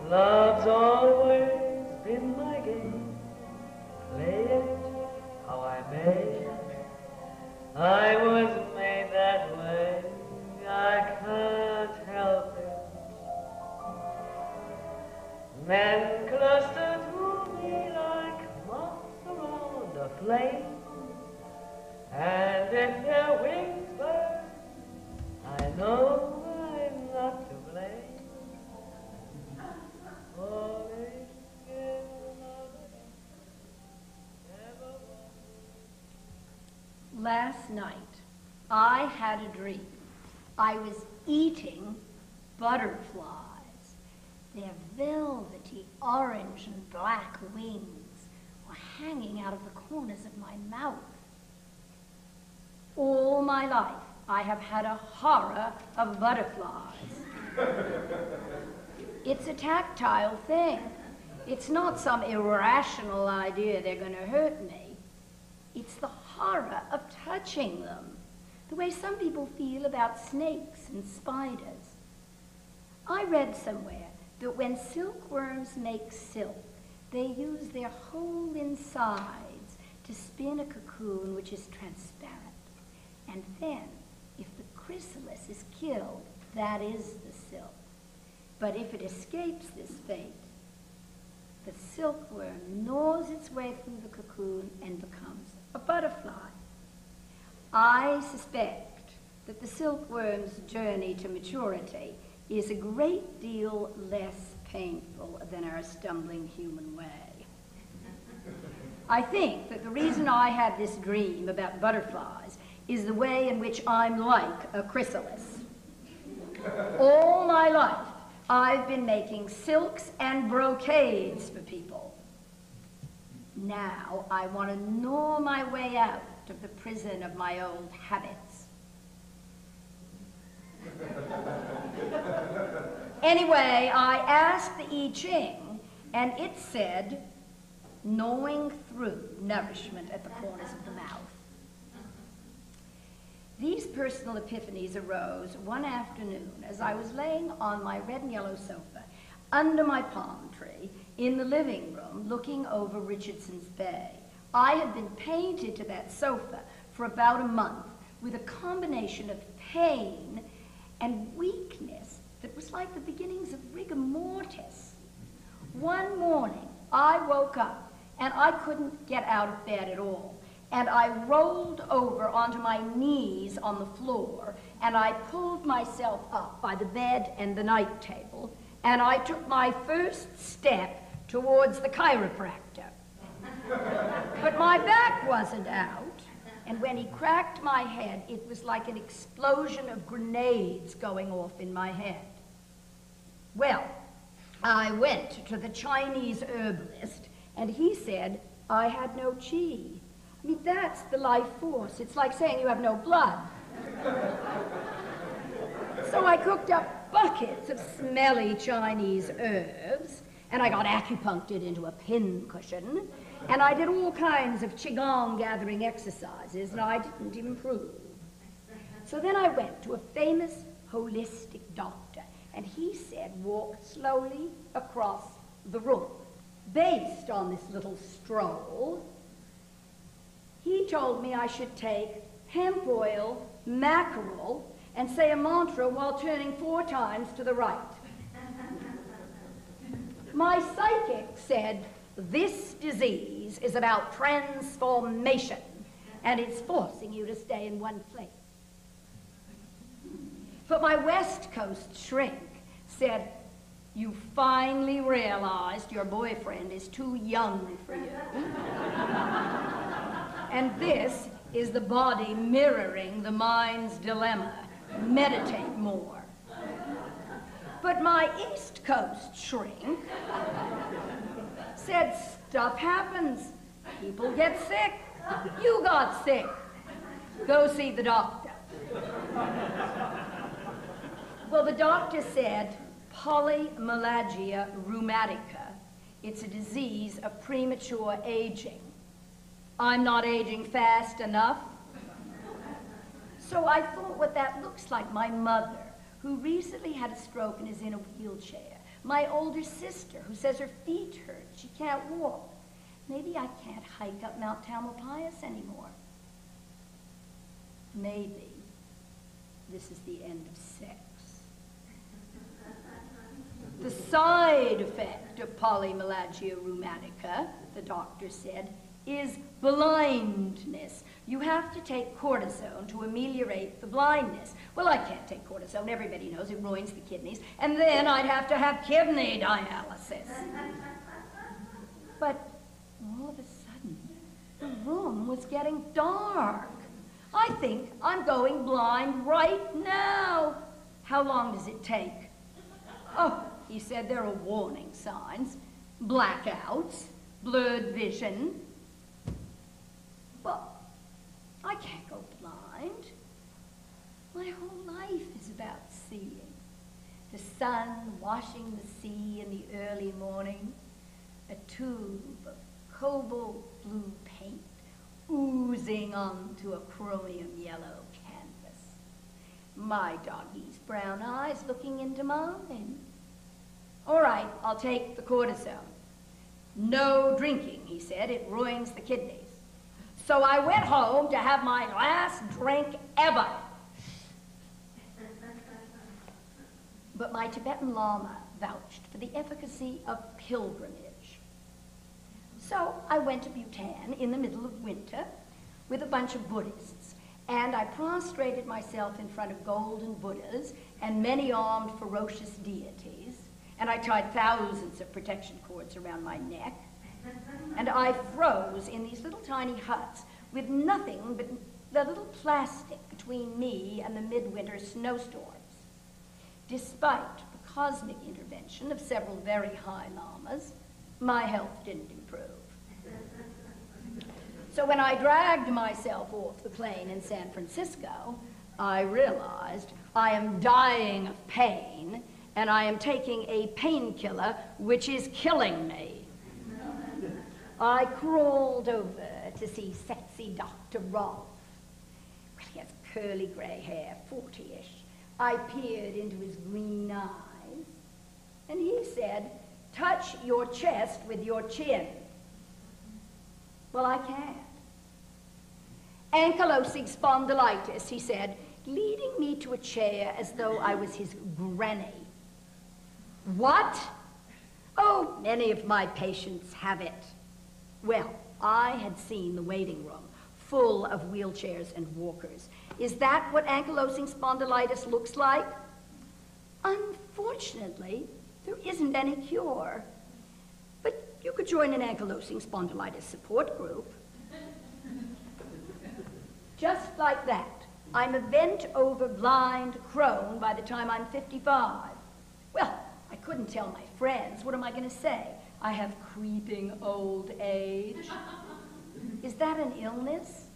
Love's always been my game. Play it how I may. I was made that way. I can't help it. Men cluster to me like moths around a flame. And if their wings burn, I know I'm not to blame. Falling in love never was. Last night, I had a dream. I was eating butterflies. Their velvety orange and black wings were hanging out of the corners of my mouth. All my life, I have had a horror of butterflies. It's a tactile thing. It's not some irrational idea they're going to hurt me. It's the horror of touching them, the way some people feel about snakes and spiders. I read somewhere that when silkworms make silk, they use their whole insides to spin a cocoon which is transparent. And then, if the chrysalis is killed, that is the silk. But if it escapes this fate, the silkworm gnaws its way through the cocoon and becomes a butterfly. I suspect that the silkworm's journey to maturity is a great deal less painful than our stumbling human way. I think that the reason I had this dream about butterflies is the way in which I'm like a chrysalis. All my life, I've been making silks and brocades for people. Now I want to gnaw my way out of the prison of my old habits. Anyway, I asked the I Ching, and it said, gnawing through nourishment at the corners of the mouth. These personal epiphanies arose one afternoon as I was laying on my red and yellow sofa under my palm tree in the living room looking over Richardson's Bay. I had been painted to that sofa for about a month with a combination of pain and weakness that was like the beginnings of rigor mortis. One morning, I woke up and I couldn't get out of bed at all. And I rolled over onto my knees on the floor, and I pulled myself up by the bed and the night table, and I took my first step towards the chiropractor. But my back wasn't out, and when he cracked my head, it was like an explosion of grenades going off in my head. Well, I went to the Chinese herbalist, and he said I had no qi. I mean, that's the life force. It's like saying you have no blood. So I cooked up buckets of smelly Chinese herbs, and I got acupunctured into a pin cushion, and I did all kinds of qigong gathering exercises, and I didn't improve. So then I went to a famous holistic doctor, and he said, walk slowly across the room. Based on this little stroll, he told me I should take hemp oil, mackerel, and say a mantra while turning 4 times to the right. My psychic said, this disease is about transformation, and it's forcing you to stay in one place. But my West Coast shrink said, you finally realized your boyfriend is too young for you. And this is the body mirroring the mind's dilemma. Meditate more. But my East Coast shrink said, stuff happens. People get sick. You got sick. Go see the doctor. Well, the doctor said, polymyalgia rheumatica. It's a disease of premature aging. I'm not aging fast enough. So I thought what that looks like, my mother, who recently had a stroke and is in a wheelchair, My older sister, who says her feet hurt. She can't walk. Maybe I can't hike up Mount Tamalpais anymore. Maybe this is the end of sex. The side effect of polymyalgia rheumatica, the doctor said, is blindness. You have to take cortisone to ameliorate the blindness. Well, I can't take cortisone. Everybody knows it ruins the kidneys. And then I'd have to have kidney dialysis. But all of a sudden, the room was getting dark. I think I'm going blind right now. How long does it take? Oh, he said there are warning signs. Blackouts, blurred vision. Well, I can't go blind. My whole life is about seeing. The sun washing the sea in the early morning. A tube of cobalt blue paint oozing onto a chromium yellow canvas. My doggy's brown eyes looking into mine. All right, I'll take the cortisone. No drinking, he said, it ruins the kidneys. So I went home to have my last drink ever. But my Tibetan Lama vouched for the efficacy of pilgrimage. So I went to Bhutan in the middle of winter with a bunch of Buddhists, and I prostrated myself in front of golden Buddhas and many-armed ferocious deities, and I tied thousands of protection cords around my neck, and I froze in these little tiny huts with nothing but the little plastic between me and the midwinter snowstorms. Despite the cosmic intervention of several very high lamas, my health didn't improve. So when I dragged myself off the plane in San Francisco, I realized I am dying of pain, and I am taking a painkiller which is killing me. I crawled over to see sexy Dr. Rolfe. Well, he has curly gray hair, 40-ish. I peered into his green eyes, and he said, "Touch your chest with your chin." Well, I can't. Ankylosing spondylitis, he said, leading me to a chair as though I was his granny. What? Oh, many of my patients have it. Well, I had seen the waiting room full of wheelchairs and walkers. Is that what ankylosing spondylitis looks like? Unfortunately, there isn't any cure. But you could join an ankylosing spondylitis support group. Just like that, I'm a bent-over blind crone by the time I'm 55. Well, I couldn't tell my friends. What am I going to say? I have creeping old age. Is that an illness?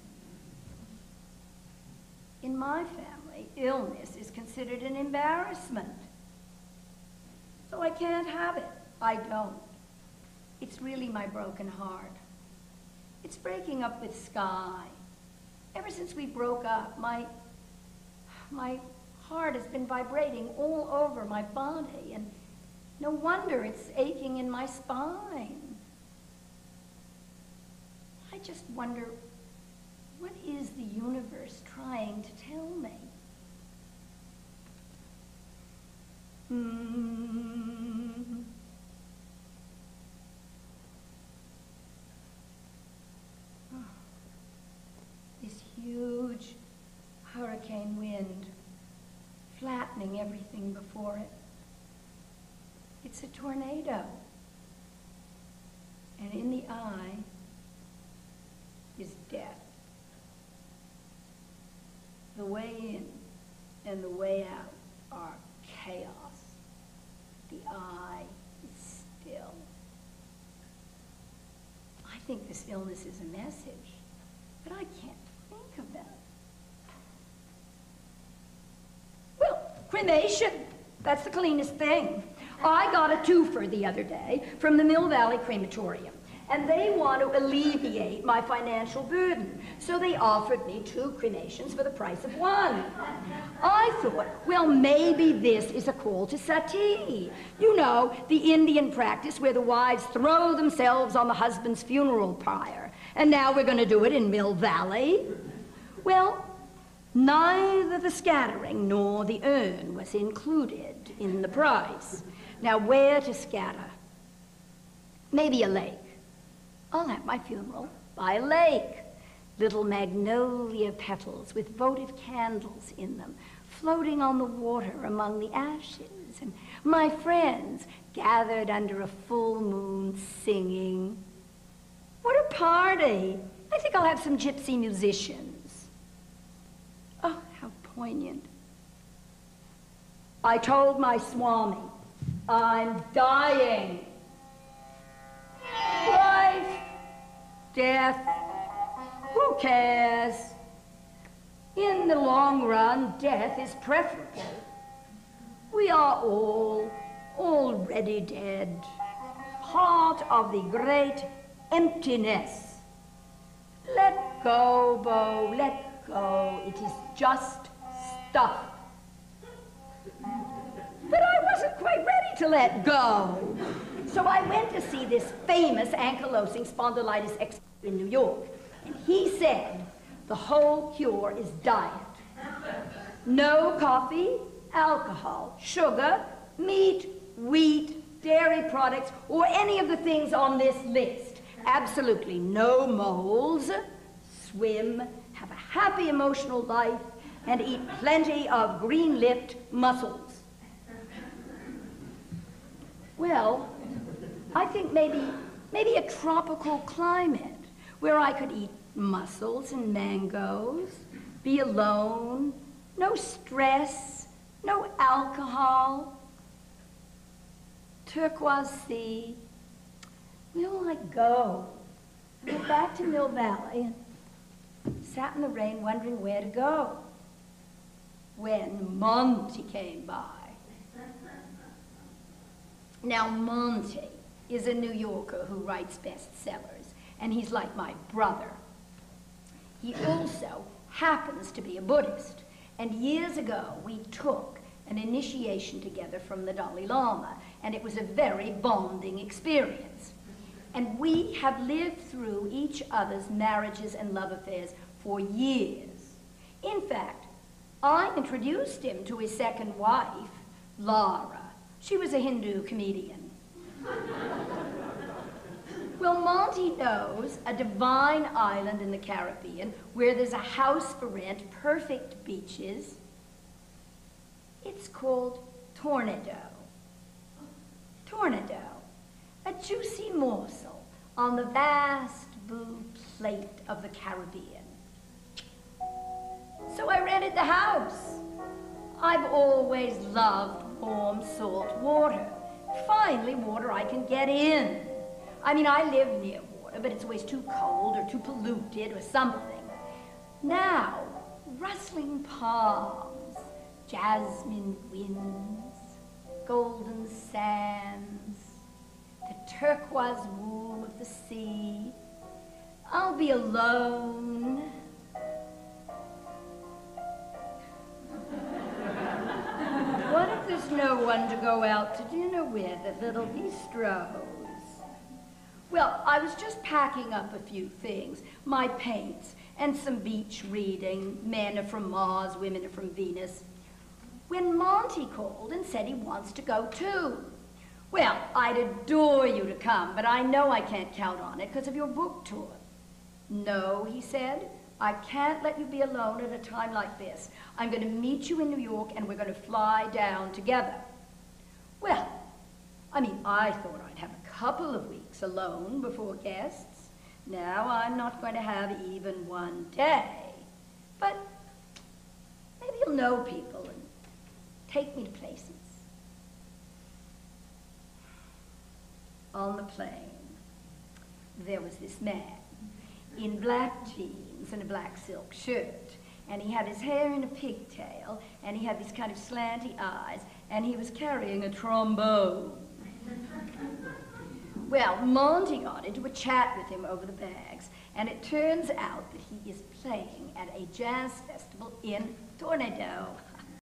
In my family, illness is considered an embarrassment. So I can't have it. I don't. It's really my broken heart. It's breaking up with Sky. Ever since we broke up, my heart has been vibrating all over my body, and no wonder it's aching in my spine. I just wonder, what is the universe trying to tell me? This huge hurricane wind flattening everything before it. It's a tornado. And in the eye is death. The way in and the way out are chaos. The eye is still. I think this illness is a message, but I can't think about it. Well, cremation. That's the cleanest thing. I got a twofer the other day from the Mill Valley Crematorium. and they want to alleviate my financial burden. So they offered me 2 cremations for the price of 1. I thought, well, maybe this is a call to sati. You know, the Indian practice where the wives throw themselves on the husband's funeral pyre. And now we're going to do it in Mill Valley. Well, neither the scattering nor the urn was included in the price. Now, where to scatter? Maybe a lake. I'll have my funeral by a lake. Little magnolia petals with votive candles in them, floating on the water among the ashes, and my friends gathered under a full moon singing. What a party! I think I'll have some gypsy musicians. Oh, how poignant. I told my Swami, I'm dying. Life, death, who cares? In the long run, death is preferable. We are all already dead, part of the great emptiness. Let go, Bo, let go. It is just stuff. But I wasn't quite ready to let go. So I went to see this famous ankylosing spondylitis expert in New York. And he said, the whole cure is diet. No coffee, alcohol, sugar, meat, wheat, dairy products, or any of the things on this list. Absolutely no moles. Swim, have a happy emotional life, and eat plenty of green-lipped mussels. Well, I think maybe a tropical climate where I could eat mussels and mangoes, be alone, no stress, no alcohol, turquoise sea. Where will I go? I went back to Mill Valley and sat in the rain wondering where to go. When Monty came by. Now, Monty is a New Yorker who writes bestsellers, and he's like my brother. He also happens to be a Buddhist, and years ago we took an initiation together from the Dalai Lama, and it was a very bonding experience. And we have lived through each other's marriages and love affairs for years. In fact, I introduced him to his second wife, Lara. She was a Hindu comedian. Well, Monty knows a divine island in the Caribbean where there's a house for rent, perfect beaches. It's called Tornedo. Tornedo, a juicy morsel on the vast blue plate of the Caribbean. So I rented the house. I've always loved warm, salt water. Finally, water I can get in. I mean, I live near water, but it's always too cold or too polluted or something. Now, rustling palms, jasmine winds, golden sands, the turquoise womb of the sea. I'll be alone. What if there's no one to go out to dinner with at Little Bistro's? Well, I was just packing up a few things, my paints, and some beach reading. Men are from Mars, women are from Venus. When Monty called and said he wants to go too. Well, I'd adore you to come, but I know I can't count on it because of your book tour. No, he said, I can't let you be alone at a time like this. I'm going to meet you in New York and we're going to fly down together. Well, I mean, I thought I'd have a couple of weeks alone before guests. Now I'm not going to have even one day. But maybe you'll know people and take me to places. On the plane, there was this man in black jeans and a black silk shirt, and he had his hair in a pigtail, and he had these kind of slanty eyes, and he was carrying a trombone. Well, Monty got into a chat with him over the bags, and it turns out that he is playing at a jazz festival in Tornedo.